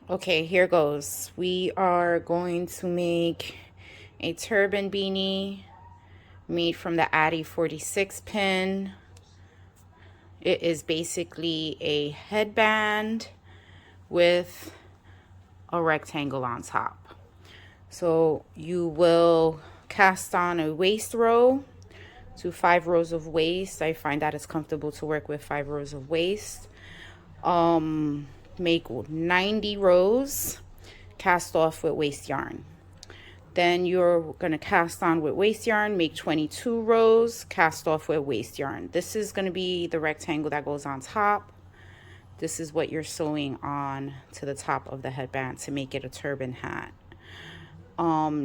Okay, here goes. We are going to make a turban beanie made from the Addi 46 pin. It is basically a headband with a rectangle on top. So you will cast on a waist row to 5 rows of waist. I find that it's comfortable to work with 5 rows of waist. Make 90 rows, cast off with waist yarn. Then you're going to cast on with waist yarn, make 22 rows, cast off with waist yarn. This is going to be the rectangle that goes on top. This is what you're sewing on to the top of the headband to make it a turban hat.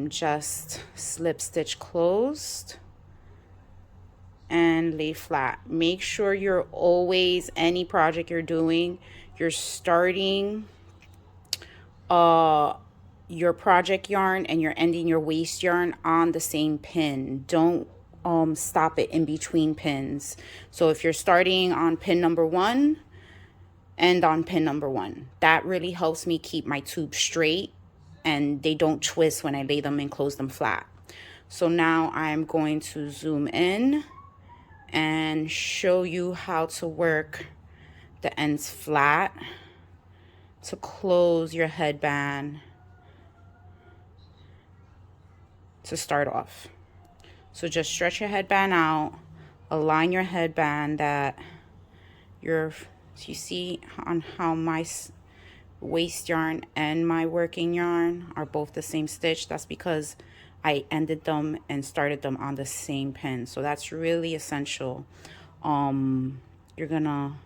Just slip stitch closed and lay flat. Make sure you're always, any project you're doing, you're starting your project yarn and you're ending your waist yarn on the same pin. Don't stop it in between pins. So if you're starting on pin number 1, end on pin number 1. That really helps me keep my tube straight and they don't twist when I lay them and close them flat. So now I'm going to zoom in and show you how to work the ends flat to close your headband to start off. So just stretch your headband out, align your headband that you see on how my waist yarn and my working yarn are both the same stitch. That's because I ended them and started them on the same pin. So that's really essential. You're gonna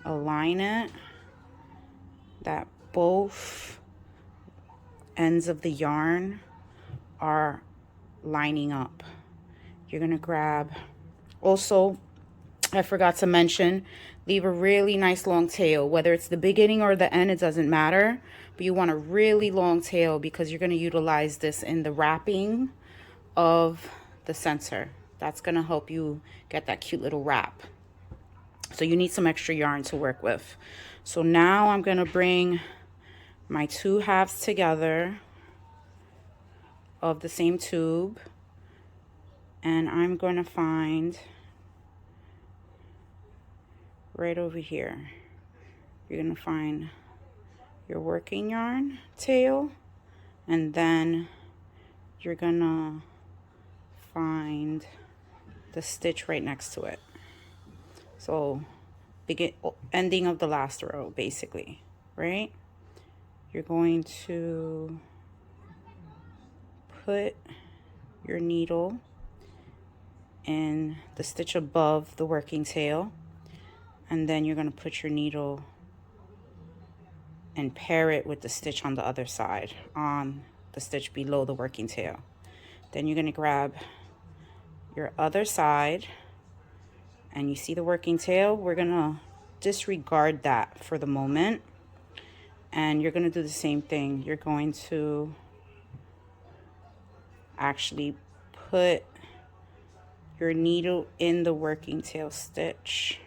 align it that both ends of the yarn are lining up. You're gonna grab, also I forgot to mention, leave a really nice long tail. Whether it's the beginning or the end, it doesn't matter, but you want a really long tail because you're gonna utilize this in the wrapping of the center. That's gonna help you get that cute little wrap. So you need some extra yarn to work with. So now I'm gonna bring my 2 halves together of the same tube, and I'm going to find right over here, you're going to find your working yarn tail, and then you're going to find the stitch right next to it. So ending of the last row basically, right? You're going to put your needle in the stitch above the working tail, and then you're going to put your needle and pair it with the stitch on the other side, on the stitch below the working tail. Then you're going to grab your other side, and you see the working tail. We're going to disregard that for the moment, and you're going to do the same thing. You're going to actually put your needle in the working tail stitch.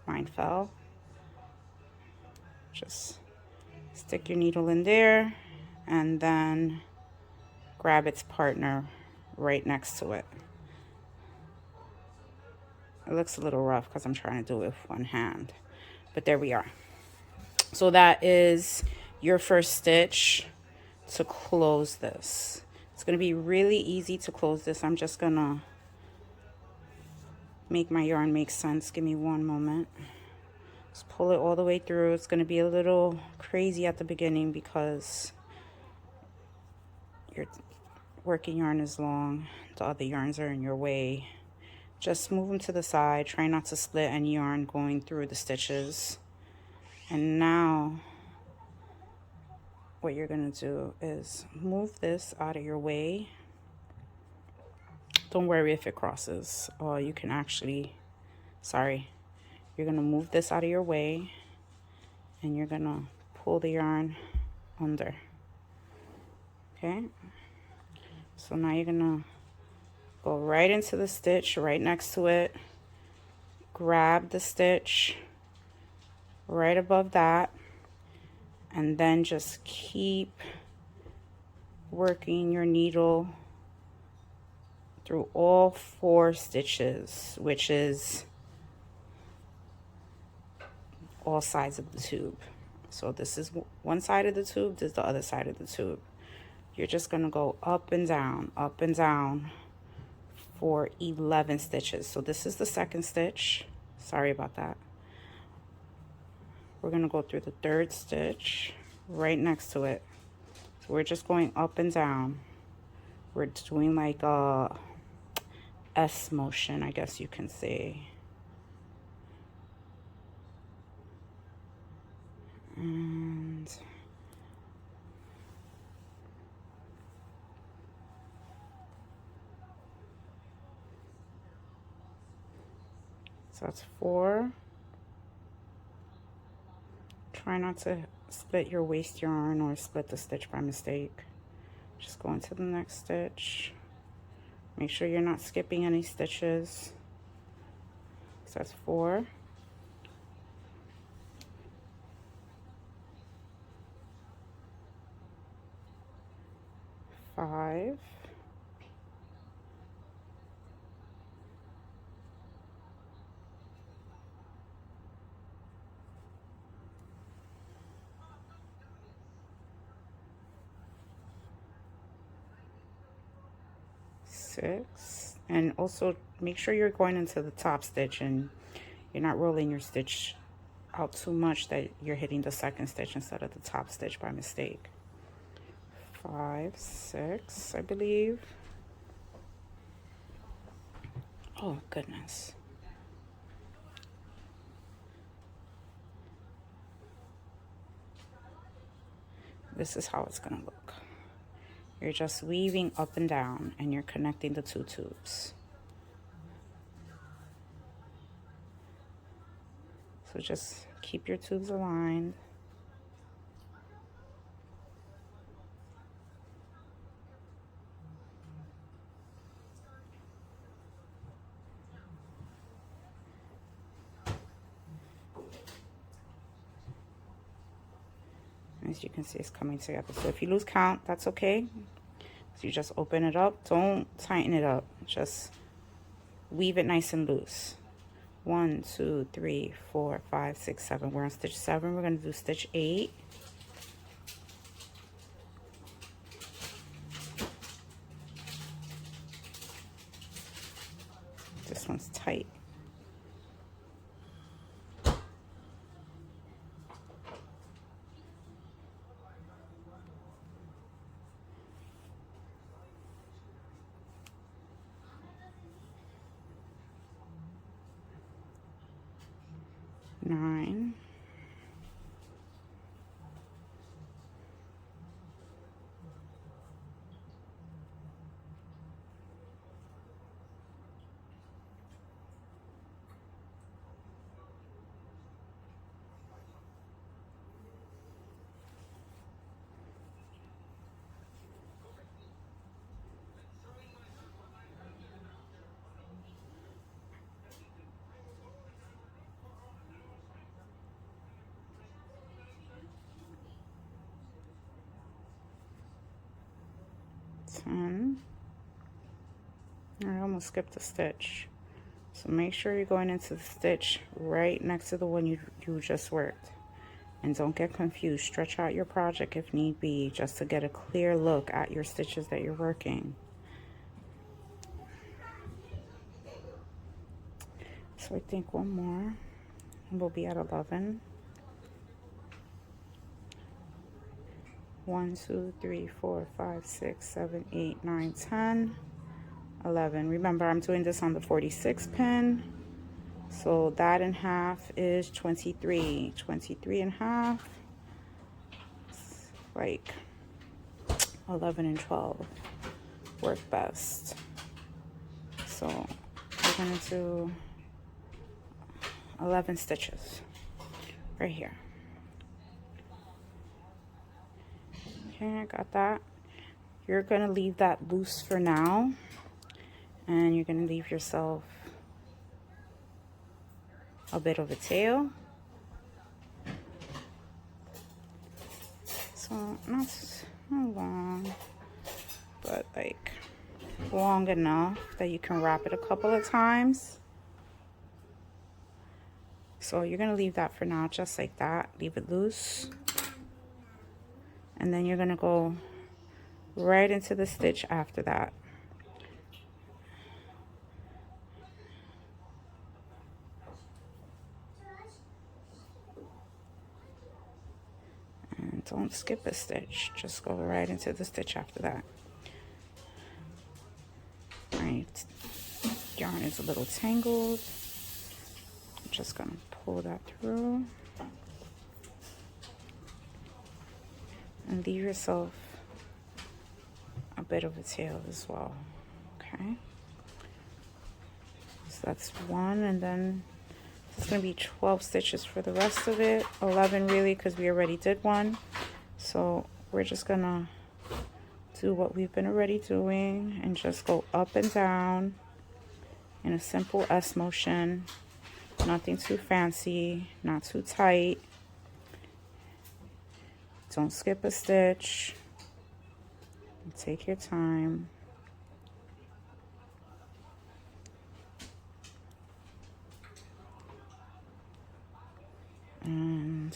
Mine fell. Just stick your needle in there and then grab its partner right next to it. It looks a little rough because I'm trying to do it with one hand, but there we are. So that is your first stitch to close this. It's going to be really easy to close this. I'm just going to make my yarn make sense. Give me one moment. Just pull it all the way through. It's going to be a little crazy at the beginning because your working yarn is long. The other yarns are in your way. Just move them to the side. Try not to split any yarn going through the stitches. And now what you're going to do is move this out of your way. Don't worry if it crosses. You can actually, you're going to move this out of your way and you're going to pull the yarn under. Okay? So now you're going to go right into the stitch right next to it. Grab the stitch right above that, and then just keep working your needle through all 4 stitches, which is all sides of the tube. So this is one side of the tube, this is the other side of the tube. You're just going to go up and down for 11 stitches. So this is the second stitch. Sorry about that. We're going to go through the 3rd stitch right next to it. So we're just going up and down. We're doing like a S motion, I guess you can say. And so that's 4. Try not to split your waste yarn or split the stitch by mistake. Just go into the next stitch. Make sure you're not skipping any stitches. So that's 4. 5. 6. And also make sure you're going into the top stitch and you're not rolling your stitch out too much that you're hitting the 2nd stitch instead of the top stitch by mistake. 5, 6, I believe. Oh goodness. This is how it's gonna look. You're just weaving up and down and you're connecting the 2 tubes. So just keep your tubes aligned. As you can see, it's coming together. So if you lose count, that's okay. So you just open it up. Don't tighten it up. Just weave it nice and loose. 1, 2, 3, 4, 5, 6, 7. We're on stitch 7. We're going to do stitch 8. This one's tight. Nine. I almost skipped a stitch. So make sure you're going into the stitch right next to the one you just worked. And don't get confused. Stretch out your project if need be, just to get a clear look at your stitches that you're working. So I think one more and we'll be at 11. 1, 2, 3, 4, 5, 6, 7, 8, 9, 10, 11. Remember, I'm doing this on the 46 pin. So that in half is 23. 23 and a half. Like 11 and 12 work best. So we're gonna do 11 stitches right here. Okay, I got that. You're gonna leave that loose for now, and you're gonna leave yourself a bit of a tail. So not long, but like long enough that you can wrap it a couple of times. So you're gonna leave that for now, just like that. Leave it loose. And then you're gonna go right into the stitch after that. And don't skip a stitch, just go right into the stitch after that. Right, yarn is a little tangled. I'm just gonna pull that through. And leave yourself a bit of a tail as well, okay? So that's one, and then it's gonna be 12 stitches for the rest of it. 11 really, because we already did one. So we're just gonna do what we've been already doing and just go up and down in a simple S motion. Nothing too fancy, not too tight. Don't skip a stitch. Take your time. And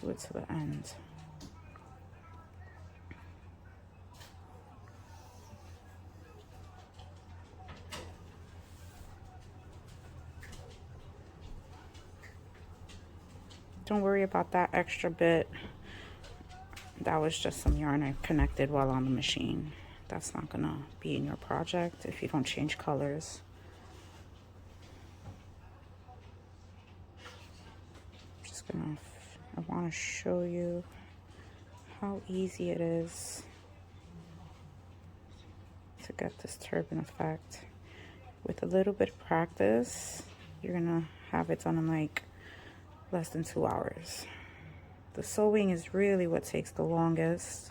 do it to the end. Don't worry about that extra bit. That was just some yarn I connected while on the machine. That's not gonna be in your project if you don't change colors. Just gonna, I wanna show you how easy it is to get this turban effect. With a little bit of practice, you're gonna have it done in like less than 2 hours. The sewing is really what takes the longest.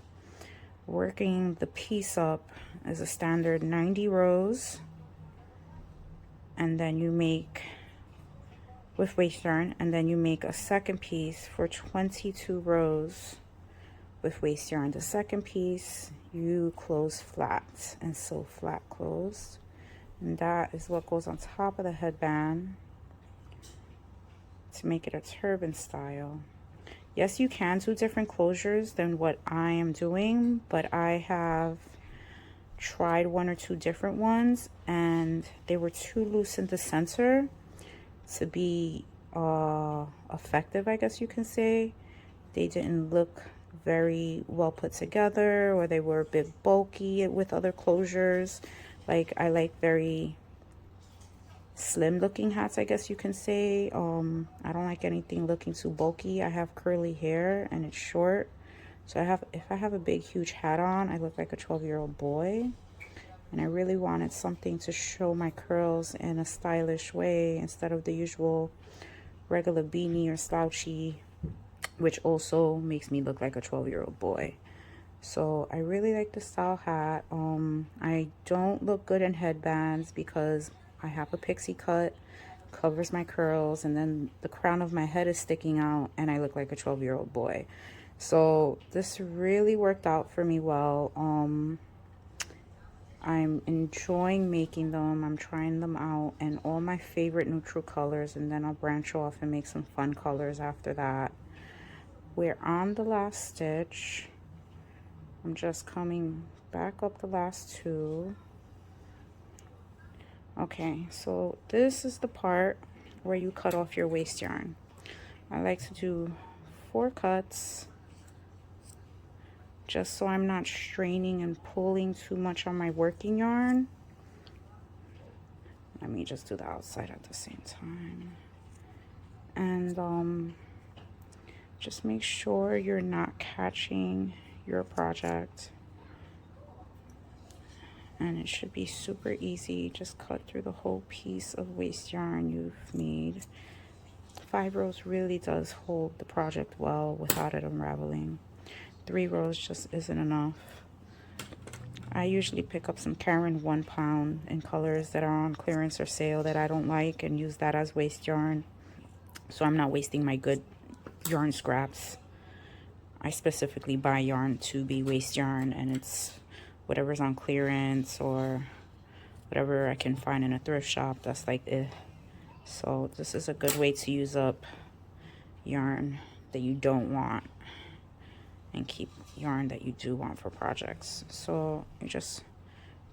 Working the piece up is a standard 90 rows, and then you make with waist yarn, and then you make a second piece for 22 rows with waist yarn. The second piece you close flat and sew flat closed, and that is what goes on top of the headband to make it a turban style. Yes, you can do different closures than what I am doing, but I have tried 1 or 2 different ones and they were too loose in the center to be effective, I guess you can say. They didn't look very well put together, or they were a bit bulky with other closures. Like, I like very slim looking hats, I guess you can say. I don't like anything looking too bulky. I have curly hair and it's short, so if I have a big huge hat on, I look like a 12-year-old boy. And I really wanted something to show my curls in a stylish way instead of the usual regular beanie or slouchy, which also makes me look like a 12-year-old boy. So I really like the style hat. I don't look good in headbands because I have a pixie cut, covers my curls, and then the crown of my head is sticking out and I look like a 12-year-old boy. So this really worked out for me well. I'm enjoying making them. I'm trying them out in all my favorite neutral colors, and then I'll branch off and make some fun colors after that. We're on the last stitch. I'm just coming back up the last 2. Okay, so this is the part where you cut off your waist yarn. I like to do 4 cuts just so I'm not straining and pulling too much on my working yarn. Let me just do the outside at the same time. And just make sure you're not catching your project. And it should be super easy. Just cut through the whole piece of waist yarn you've made. 5 rows really does hold the project well without it unraveling. 3 rows just isn't enough. I usually pick up some Karen 1 pound in colors that are on clearance or sale that I don't like and use that as waist yarn, so I'm not wasting my good yarn scraps. I specifically buy yarn to be waste yarn, and it's whatever's on clearance or whatever I can find in a thrift shop that's like So this is a good way to use up yarn that you don't want and keep yarn that you do want for projects. So you just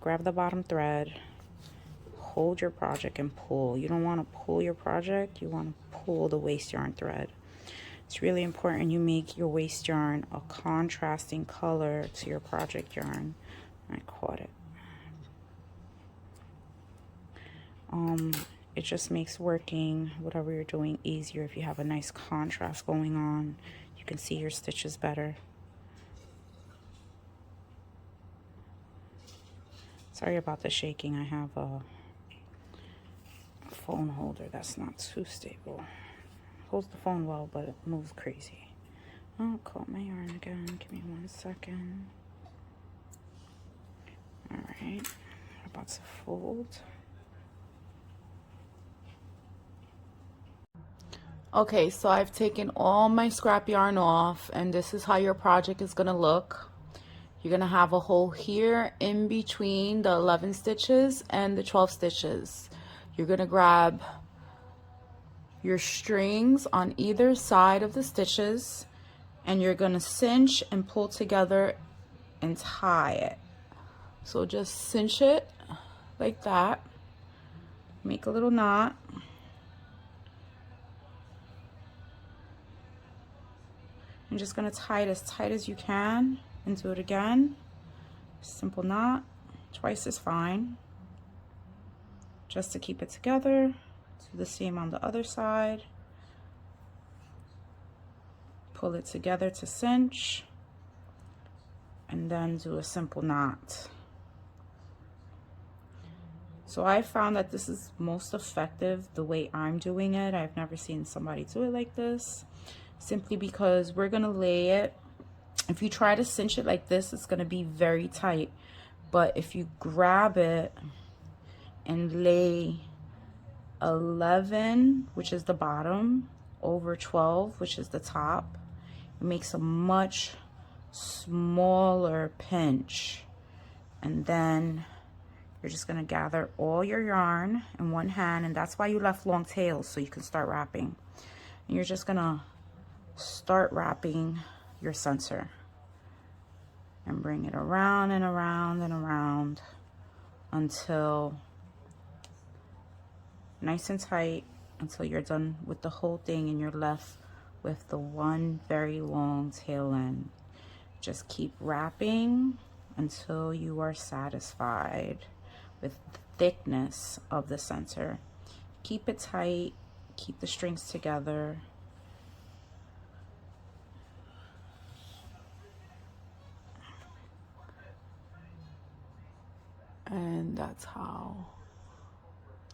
grab the bottom thread, hold your project and pull. You don't want to pull your project, you want to pull the waste yarn thread. It's really important you make your waste yarn a contrasting color to your project yarn. I caught it. It just makes working whatever you're doing easier if you have a nice contrast going on. You can see your stitches better. Sorry about the shaking. I have a phone holder that's not too stable. Holds the phone well, but it moves crazy. Oh, caught my yarn again. Give me 1 second. All right, about to fold. Okay, so I've taken all my scrap yarn off, and this is how your project is gonna look. You're gonna have a hole here in between the 11 stitches and the 12 stitches. You're gonna grab your strings on either side of the stitches, and you're gonna cinch and pull together and tie it. So just cinch it like that, make a little knot. I'm just gonna tie it as tight as you can and do it again. Simple knot, twice is fine. Just to keep it together. Do the same on the other side. Pull it together to cinch, and then do a simple knot. So I found that this is most effective the way I'm doing it. I've never seen somebody do it like this, simply because we're gonna lay it. If you try to cinch it like this, it's gonna be very tight. But if you grab it and lay 11, which is the bottom, over 12, which is the top, it makes a much smaller pinch. And then you're just gonna gather all your yarn in one hand, and that's why you left long tails, so you can start wrapping. And you're just gonna start wrapping your center and bring it around and around and around until nice and tight, until you're done with the whole thing and you're left with the one very long tail end. Just keep wrapping until you are satisfied with the thickness of the center. Keep it tight, keep the strings together. And that's how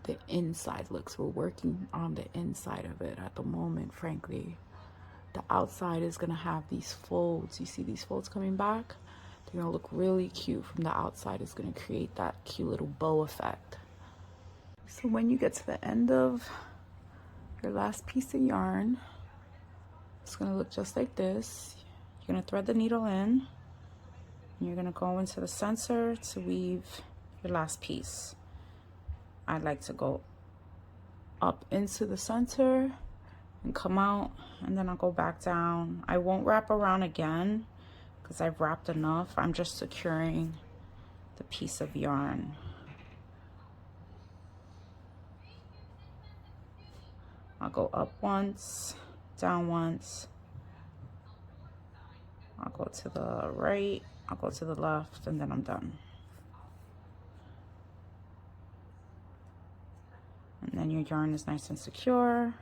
the inside looks. We're working on the inside of it at the moment, frankly. The outside is gonna have these folds. You see these folds coming back? They're gonna look really cute from the outside. It's gonna create that cute little bow effect. So when you get to the end of your last piece of yarn, it's gonna look just like this. You're gonna thread the needle in, and you're gonna go into the center to weave your last piece. I like to go up into the center and come out, and then I'll go back down. I won't wrap around again because I've wrapped enough. I'm just securing the piece of yarn. I'll go up once, down once. I'll go to the right, I'll go to the left, and then I'm done. And then your yarn is nice and secure.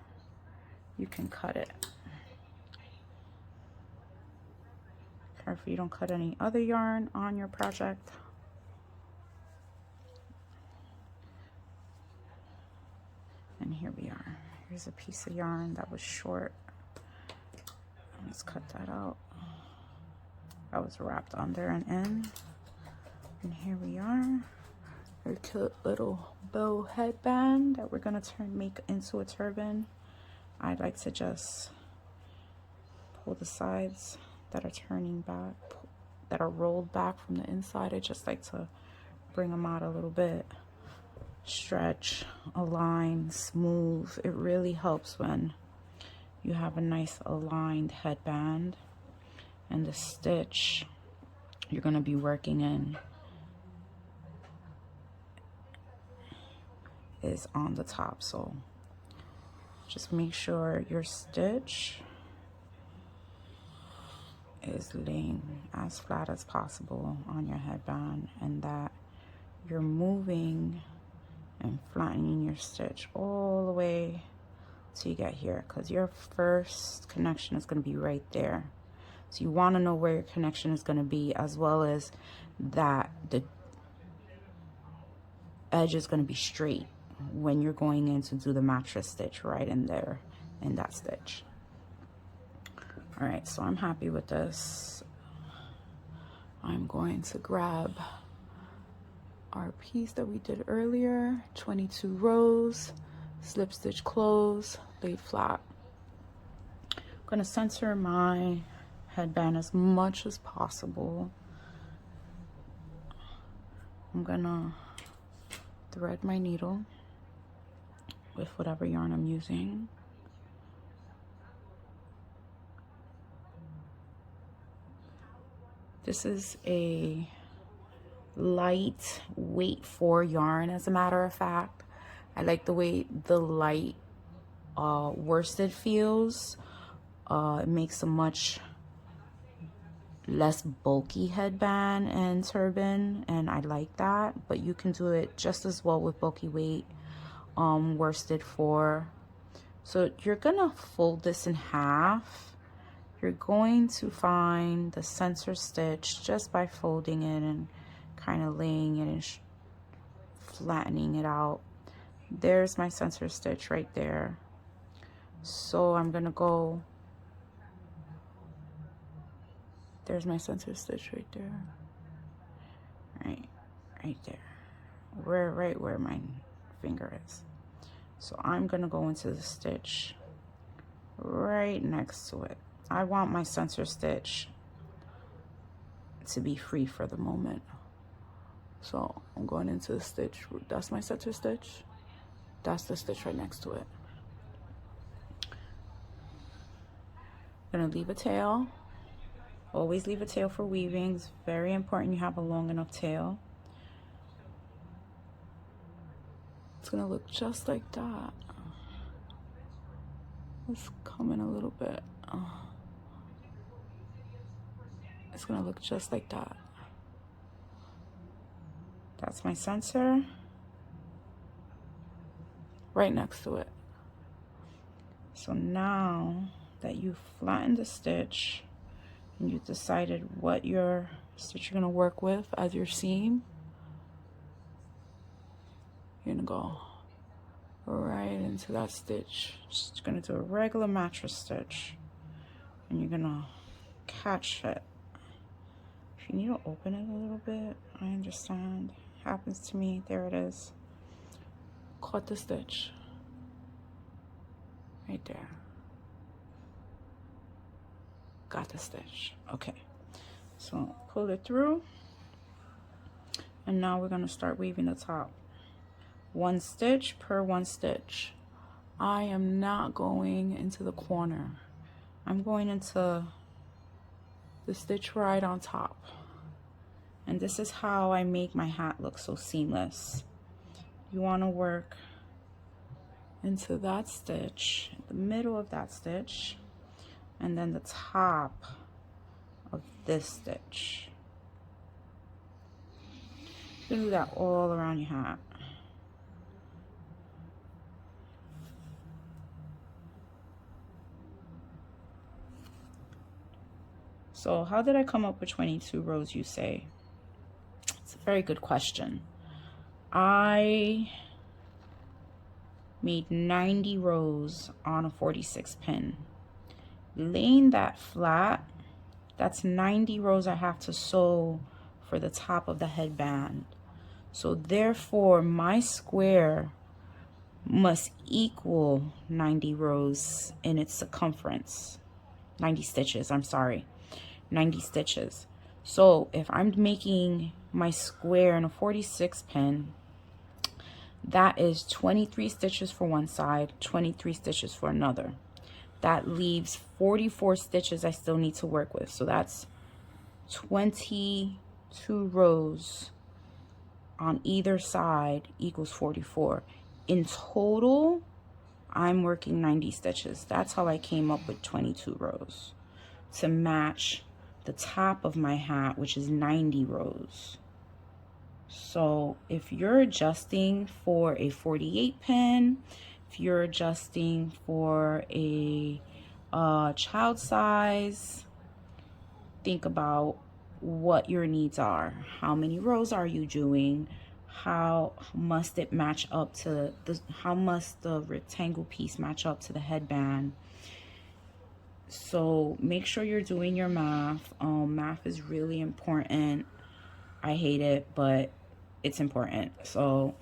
You can cut it. Careful you don't cut any other yarn on your project. And here we are. Here's a piece of yarn that was short. Let's cut that out. That was wrapped under and in. And here we are. Our cute little bow headband that we're gonna make into a turban. I like to just pull the sides that are turning back, that are rolled back from the inside. I just like to bring them out a little bit. Stretch, align, smooth. It really helps when you have a nice aligned headband, and the stitch you're going to be working in is on the top. So just make sure your stitch is laying as flat as possible on your headband, and that you're moving and flattening your stitch all the way till you get here, because your first connection is going to be right there. So you want to know where your connection is going to be, as well as that the edge is going to be straight when you're going in to do the mattress stitch right in there in that stitch. All right, so I'm happy with this. I'm going to grab our piece that we did earlier, 22 rows, slip stitch close, laid flat. I'm gonna center my headband as much as possible. I'm gonna thread my needle with whatever yarn I'm using. This is a light weight 4 yarn, as a matter of fact. I like the way the light worsted feels. It makes a much less bulky headband and turban, and I like that. But you can do it just as well with bulky weight worsted 4. So you're gonna fold this in half. You're going to find the center stitch just by folding it and kind of laying it and flattening it out. There's my center stitch right there. So I'm gonna go, there's my center stitch right there. Right there. Right where my finger is. So I'm gonna go into the stitch right next to it. I want my center stitch to be free for the moment. So I'm going into the stitch. That's my center stitch. That's the stitch right next to it. I'm gonna leave a tail. Always leave a tail for weaving. It's very important you have a long enough tail. It's gonna look just like that. Let's come in a little bit. It's gonna look just like that. That's my center. Right next to it. So now that you've flattened the stitch and you've decided what your stitch you're gonna work with as your seam, you're gonna go right into that stitch. Just gonna do a regular mattress stitch, and you're gonna catch it. If you need to open it a little bit, I understand. Happens to me. There it is. Caught the stitch right there. Got the stitch. Okay, so pull it through, and now we're gonna start weaving the top. 1 stitch per 1 stitch. I am not going into the corner. I'm going into the stitch right on top. And this is how I make my hat look so seamless. You want to work into that stitch, the middle of that stitch, and then the top of this stitch. You can do that all around your hat. So how did I come up with 22 rows, you say? It's a very good question. I made 90 rows on a 46 pin. Laying that flat, that's 90 rows I have to sew for the top of the headband. So therefore, my square must equal 90 rows in its circumference. 90 stitches, I'm sorry. 90 stitches. So if I'm making my square in a 46 pin, that is 23 stitches for one side, 23 stitches for another. That leaves 44 stitches I still need to work with. So that's 22 rows on either side equals 44. In total, I'm working 90 stitches. That's how I came up with 22 rows to match the top of my hat, which is 90 rows. So if you're adjusting for a 48 pin, if you're adjusting for a child size, think about what your needs are. How many rows are you doing? How must it match up to how must the rectangle piece match up to the headband? So make sure you're doing your math. Math is really important. I hate it, but it's important. So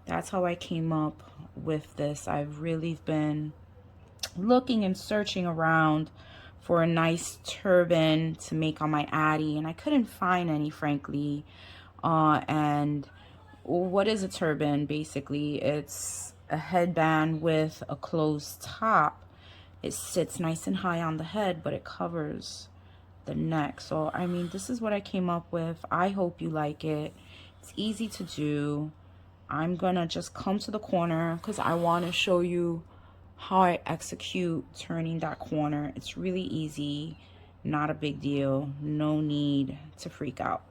that's how I came up with this. I've really been looking and searching around for a nice turban to make on my Addie, and I couldn't find any, frankly. And what is a turban? Basically, it's a headband with a closed top. It sits nice and high on the head, but it covers the neck. So I mean, this is what I came up with. I hope you like it. It's easy to do. I'm gonna just come to the corner because I want to show you how I execute turning that corner. It's really easy, not a big deal, no need to freak out.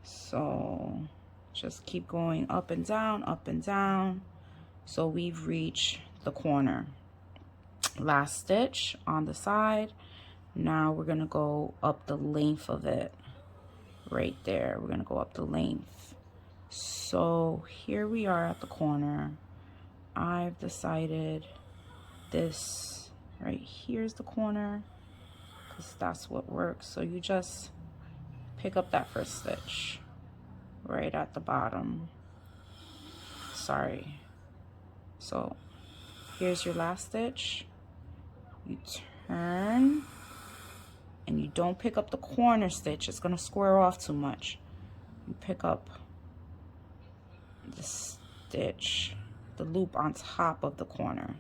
So just keep going up and down, up and down. So we've reached the corner. Last stitch on the side. Now we're gonna go up the length of it right there. We're gonna go up the length. So here we are at the corner. I've decided this right here's the corner because that's what works. So you just pick up that first stitch right at the bottom. Sorry. So here's your last stitch. You turn and you don't pick up the corner stitch. It's gonna square off too much. You pick up the stitch, the loop on top of the corner.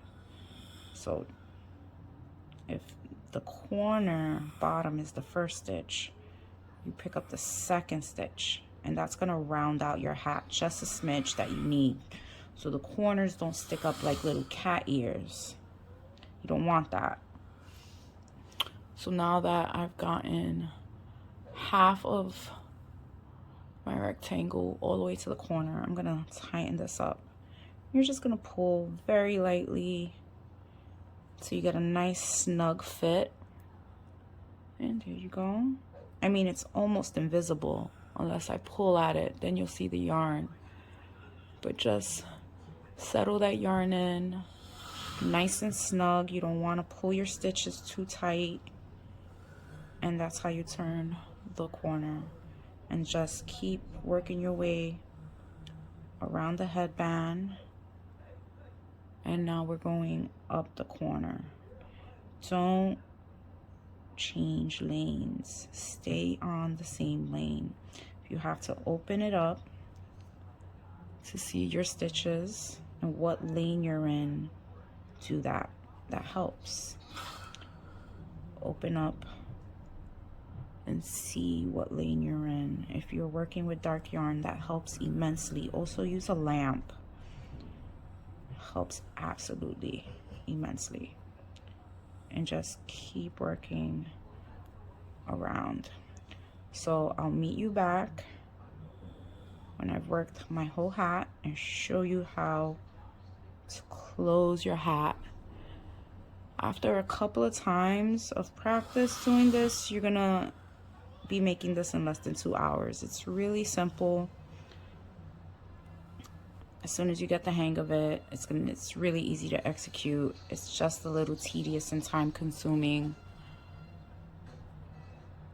So if the corner bottom is the first stitch, you pick up the second stitch, and that's gonna round out your hat just a smidge that you need, so the corners don't stick up like little cat ears. You don't want that. So now that I've gotten half of my rectangle all the way to the corner, I'm gonna tighten this up. You're just gonna pull very lightly so you get a nice snug fit. And there you go. I mean, it's almost invisible unless I pull at it, then you'll see the yarn. But just settle that yarn in nice and snug. You don't want to pull your stitches too tight. And that's how you turn the corner. And just keep working your way around the headband. And now we're going up the corner. Don't change lanes. Stay on the same lane. If you have to open it up to see your stitches and what lane you're in, do that. That helps. Open up and see what lane you're in. If you're working with dark yarn, that helps immensely. Also use a lamp. Helps absolutely immensely. And just keep working around. So I'll meet you back when I've worked my whole hat and show you how to close your hat. After a couple of times of practice doing this, you're gonna be making this in less than 2 hours. It's really simple. As soon as you get the hang of it, it's really easy to execute. It's just a little tedious and time consuming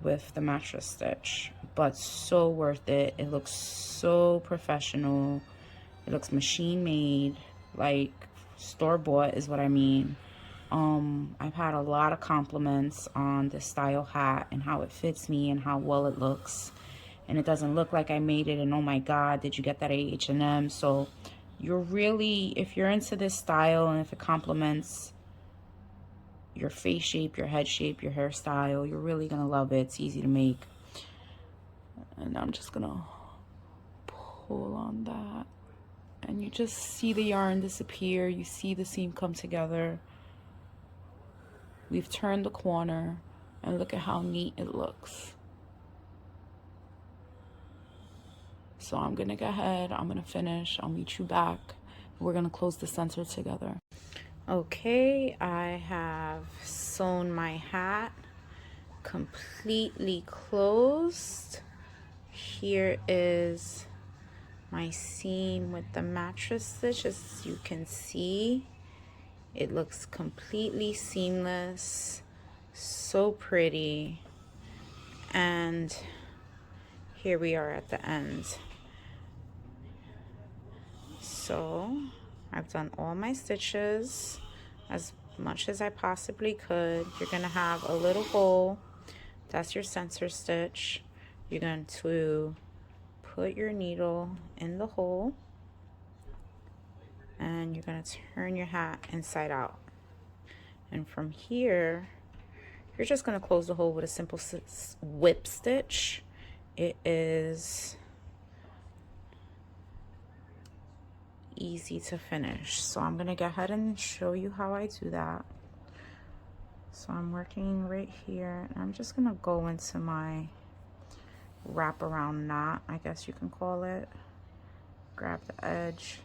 with the mattress stitch, but so worth it. It looks so professional. It looks machine made, like store-bought is what I mean. I've had a lot of compliments on this style hat and how it fits me and how well it looks. And it doesn't look like I made it, and oh my God, did you get that at H&M? So you're really, if you're into this style and if it complements your face shape, your head shape, your hairstyle, you're really gonna love it. It's easy to make. And I'm just gonna pull on that. And you just see the yarn disappear. You see the seam come together. We've turned the corner, and look at how neat it looks. So I'm gonna go ahead, I'm gonna finish, I'll meet you back. We're gonna close the center together. Okay, I have sewn my hat completely closed. Here is my seam with the mattress stitch. As you can see, it looks completely seamless, so pretty. And here we are at the end. So I've done all my stitches as much as I possibly could. You're gonna have a little hole, that's your center stitch. You're going to put your needle in the hole, and you're gonna turn your hat inside out. And from here, you're just gonna close the hole with a simple whip stitch. It is easy to finish. So I'm gonna go ahead and show you how I do that. So I'm working right here, and I'm just gonna go into my wraparound knot, I guess you can call it. Grab the edge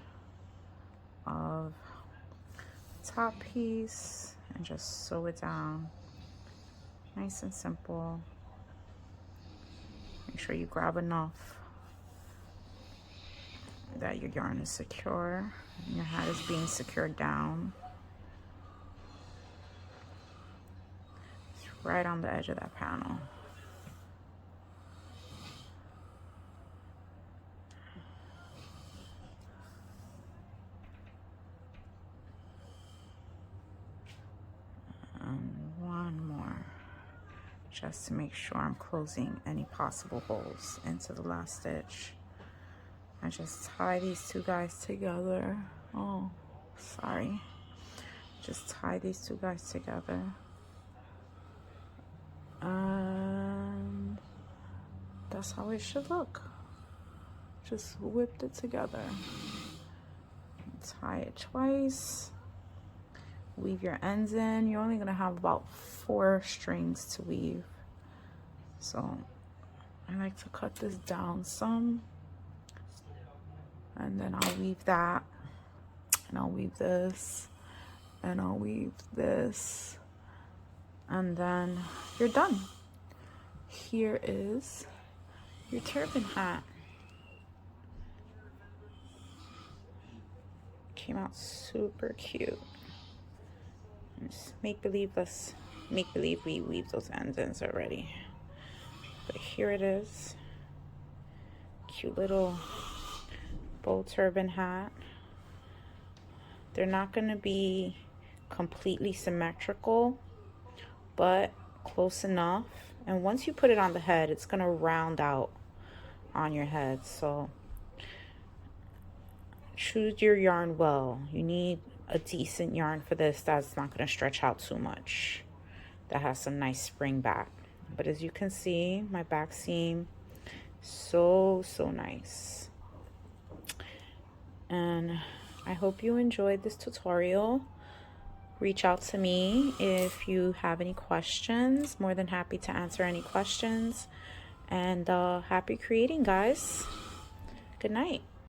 of the top piece and just sew it down. Nice and simple. Make sure you grab enough that your yarn is secure and your hat is being secured down. It's right on the edge of that panel. And one more, just to make sure I'm closing any possible holes into the last stitch. I just tie these two guys together. Oh, sorry. Just tie these two guys together. And that's how it should look. Just whipped it together. Tie it twice. Weave your ends in. You're only gonna have about 4 strings to weave. So I like to cut this down some. And then I'll weave that, and I'll weave this, and I'll weave this, and then you're done. Here is your turban hat. Came out super cute. Just make believe we weave those ends already. But here it is. Cute little bow turban hat. They're not going to be completely symmetrical, but close enough. And once you put it on the head, it's going to round out on your head. So choose your yarn well. You need a decent yarn for this that's not going to stretch out too much, that has some nice spring back. But as you can see, my back seam, so nice. And I hope you enjoyed this tutorial. Reach out to me if you have any questions. More than happy to answer any questions. And happy creating, guys. Good night.